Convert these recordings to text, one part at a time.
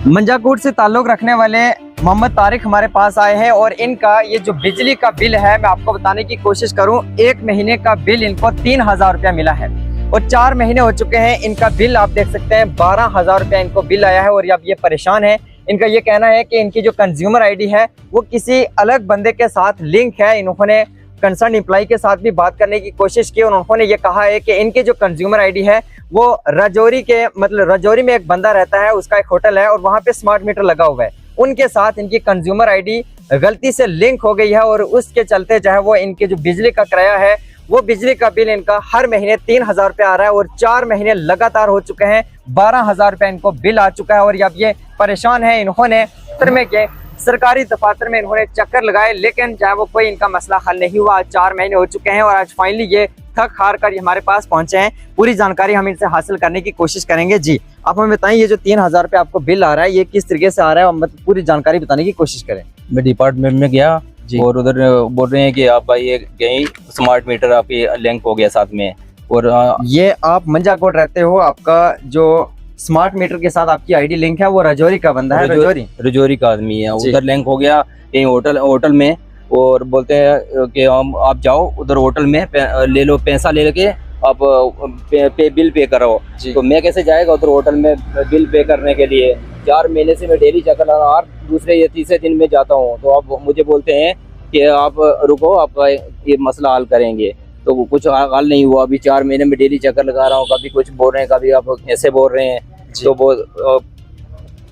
मंजाकोट से ताल्लुक रखने वाले मोहम्मद तारिक हमारे पास आए हैं और इनका ये जो बिजली का बिल है, मैं आपको बताने की कोशिश करूं, एक महीने का बिल इनको 3000 रुपया मिला है और 4 महीने हो चुके हैं। इनका बिल आप देख सकते हैं 12,000 रुपया इनको बिल आया है और अब ये परेशान है। इनका ये कहना है कि इनकी जो कंज्यूमर आईडी है वो किसी अलग बंदे के साथ लिंक है। इन्होंने कंसर्न एम्प्लॉय के साथ भी बात करने की कोशिश की और उन्होंने ये कहा है कि इनकी जो कंज्यूमर आईडी है वो राजौरी के, मतलब राजौरी में एक बंदा रहता है, उसका एक होटल है और वहाँ पे स्मार्ट मीटर लगा हुआ है, उनके साथ इनकी कंज्यूमर आईडी गलती से लिंक हो गई है और उसके चलते जो है वो इनके जो बिजली का किराया है, वो बिजली का बिल इनका हर महीने 3000 रुपये आ रहा है और 4 महीने लगातार हो चुके हैं, 12,000 रुपये इनको बिल आ चुका है और अब ये परेशान है। इन्होंने के सरकारी दफातर में इन्होंने चक्कर लगाए, लेकिन चाहे वो कोई इनका मसला हल नहीं हुआ। आज 4 महीने हो चुके हैं और आज फाइनली ये थक हार कर हमारे पास पहुंचे हैं। पूरी जानकारी हम इनसे हासिल करने की कोशिश करेंगे। जी, आप हमें बताएं, ये जो 3000 रुपये आपको बिल आ रहा है, ये किस तरीके से आ रहा है, मतलब पूरी जानकारी बताने की कोशिश करें। मैं डिपार्टमेंट में गया और उधर बोल रहे हैं कि आपका ये कहीं स्मार्ट मीटर आपके लिंक हो गया साथ में। और ये आप मंजाकोट रहते हो, आपका जो स्मार्ट मीटर के साथ आपकी आईडी लिंक है वो राजौरी का बंदा है। रजौरी का आदमी है, उधर लिंक हो गया कहीं होटल में और बोलते हैं कि हम आप जाओ उधर होटल में ले लो, पैसा ले लेके आप बिल पे करो। तो मैं कैसे जाएगा उधर होटल में बिल पे करने के लिए? 4 महीने से मैं डेली चक्कर लगा, हर दूसरे या तीसरे दिन में जाता हूँ। तो आप मुझे बोलते हैं कि आप रुको, आपका ये मसला हल करेंगे। तो कुछ हल नहीं हुआ। अभी 4 महीने में डेली चक्कर लगा रहा हूँ, कभी कुछ बोल रहे हैं, कभी आप ऐसे बोल रहे हैं।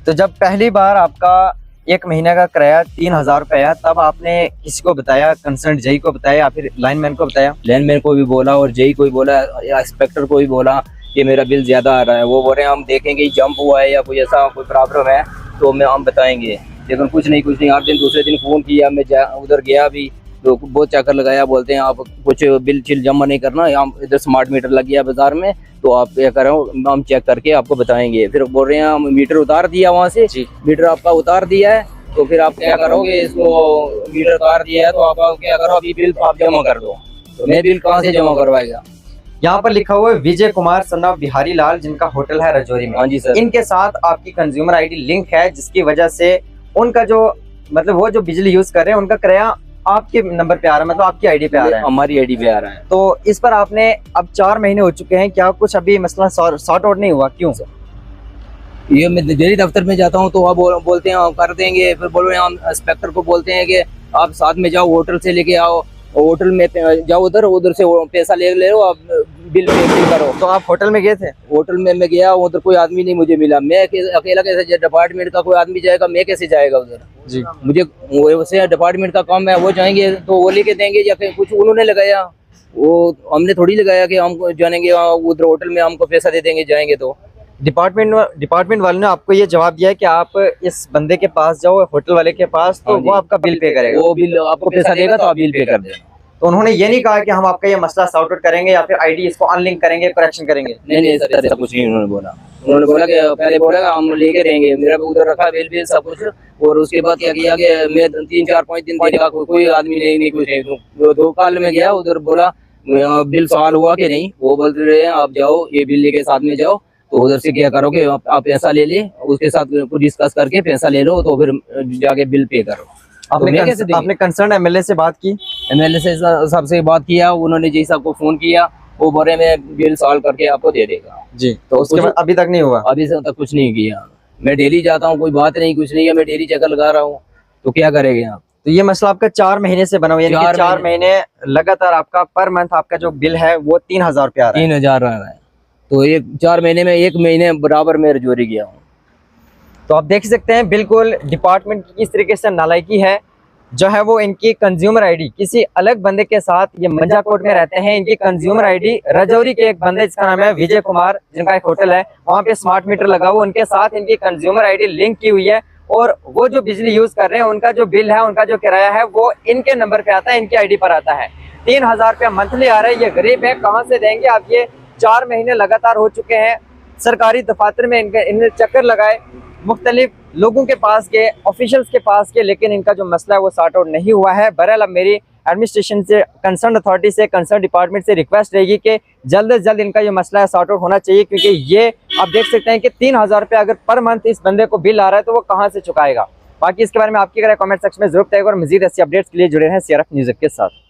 तो जब पहली बार आपका 1 महीने का किराया 3000 रुपये आया, तब आपने किसी को बताया, कंसर्न जेई को बताया या फिर लाइनमैन को बताया? लाइनमैन को भी बोला और जेई को भी बोला या इंस्पेक्टर को भी बोला कि मेरा बिल ज्यादा आ रहा है। वो बोल रहे हैं हम देखेंगे जंप हुआ है या कोई ऐसा कोई प्रॉब्लम है तो हम बताएंगे, लेकिन कुछ नहीं। हर दिन दूसरे दिन फोन किया, मैं उधर गया भी तो बहुत चक्कर लगाया। बोलते हैं आप कुछ बिल चिल जमा नहीं करना, हम इधर स्मार्ट मीटर लग गया बाजार में, तो आप क्या करो, हम चेक करके आपको बताएंगे। फिर बोल रहे हैं हम मीटर उतार दिया वहाँ से, मीटर आपका उतार दिया है, तो फिर आप क्या करोगे, इसको मीटर उतार दिया है तो आप क्या करो, अभी बिल आप जमा कर दो। तो मैं बिल कहाँ से जमा करवाएगा? यहाँ पर लिखा हुआ है विजय कुमार सन ऑफ बिहारी लाल, जिनका होटल है राजौरी में। हाँ जी सर। इनके साथ आपकी कंज्यूमर आईडी लिंक है, जिसकी वजह से उनका जो, मतलब वो जो बिजली यूज कर रहे हैं, उनका किराया आपके नंबर पे आ रहा है, मतलब आपकी आईडी पे आ रहा है, हमारी आईडी पे आ रहा है। तो इस पर आपने अब 4 महीने हो चुके हैं, क्या कुछ अभी मसला सॉर्ट आउट नहीं हुआ? क्यों सर? ये मैं डेली दफ्तर में जाता हूँ तो आप बोलते हैं हम कर देंगे, फिर बोल रहे हैं हम इंस्पेक्टर को बोलते हैं कि आप साथ में जाओ, होटल से लेके आओ, होटल में जाओ, उधर से पैसा ले लो, आप बिल पे करो। तो आप होटल में गए थे? होटल में मैं गया, उधर कोई आदमी नहीं मुझे मिला। मैं अकेला कैसे, डिपार्टमेंट का कोई आदमी जाएगा, मैं कैसे जाएगा उधर? जी, मुझे वैसे डिपार्टमेंट का काम है, वो जाएंगे तो वो लेके देंगे या फिर कुछ उन्होंने लगाया, वो हमने थोड़ी लगाया कि हम जानेंगे उधर होटल में हमको पैसा दे देंगे जाएंगे। तो डिपार्टमेंट वाले ने आपको ये जवाब दिया है कि आप इस बंदे के पास जाओ, होटल वाले के पास, तो वो आपका बिल पे करेगा, वो बिल आपको पैसा देगा तो आप बिल पे कर देना। तो उन्होंने ये नहीं कहा कि हम आपका ये मसला सॉर्ट आउट करेंगे या फिर आईडी इसको अनलिंक करेंगे, करेक्शन करेंगे? नहीं सर, ऐसा कुछ नहीं उन्होंने बोला। उन्होंने बोला कि पहले बोला हम लेके देंगे, मेरा उधर रखा बिल सब कुछ, और उसके बाद क्या किया कि मैं 3, 4, 5 दिन देखा कोई आदमी नहीं कुछ नहीं। तो 2 कॉल में गया, उधर बोला बिल सॉल्व हुआ कि नहीं, वो बोल रहे हैं आप जाओ ये बिल लेके साथ में जाओ। तो उधर से क्या करोगे, आप पैसा ले ले, उसके साथ डिस्कस करके पैसा ले लो, तो फिर जाके बिल पे करो। आपने कंसर्न एमएलए से बात की? एमएलए से सबसे बात किया, उन्होंने जी साहब को फोन किया, वो बोले मैं बिल सॉल्व करके आपको दे देगा। जी, तो उसके बाद अभी तक नहीं हुआ? अभी तक कुछ नहीं किया। मैं डेली जाता हूँ, कोई बात नहीं, कुछ नहीं है, मैं डेली चक्कर लगा रहा हूँ, तो क्या करेंगे आप? तो ये मसला आपका 4 महीने से बना हुआ है, यानी 4 महीने लगातार आपका पर मंथ आपका जो बिल है वो 3000 रुपया आ रहा है। 3000 आ रहा है, तो 4 महीने में 1 महीने बराबर में रजौरी गया हूँ। तो आप देख सकते हैं बिल्कुल डिपार्टमेंट की किस तरीके से नालायकी है, जो है वो इनकी कंज्यूमर आईडी किसी अलग बंदे के साथ, ये मंजाकोट में रहते हैं, इनकी कंज्यूमर आईडी राजौरी के एक बंदे जिसका नाम है विजय कुमार, जिनका एक होटल है, वहाँ पे स्मार्ट मीटर लगा हुआ, उनके साथ इनकी कंज्यूमर आईडी लिंक की हुई है और वो जो बिजली यूज कर रहे हैं, उनका जो बिल है, उनका जो किराया है, वो इनके नंबर पे आता है, इनकी आईडी पर आता है। 3000 रुपया मंथली आ रहा है। ये गरीब है, कहाँ से देंगे? अब ये 4 महीने लगातार हो चुके हैं, सरकारी दफातर में इनने चक्कर लगाए, मुख्तलिफ लोगों के पास गए, ऑफिशियल्स के पास गए, लेकिन इनका जो मसला है वो सॉर्ट आउट नहीं हुआ है। बहरहाल अब मेरी एडमिनिस्ट्रेशन से, कंसर्न अथॉरिटी से, कंसर्न डिपार्टमेंट से रिक्वेस्ट रहेगी कि जल्द से जल्द इनका ये मसला है सॉर्ट आउट होना चाहिए, क्योंकि ये आप देख सकते हैं कि 3000 रुपये अगर पर मंथ इस बंदे को बिल आ रहा है तो वो कहाँ से चुकाएगा। बाकी इसके बारे में आपकी अगर कमेंट सेक्शन में जरूर बताइएगा और मजीद ऐसी अपडेट्स के लिए जुड़े रहें CRF न्यूज़ के साथ।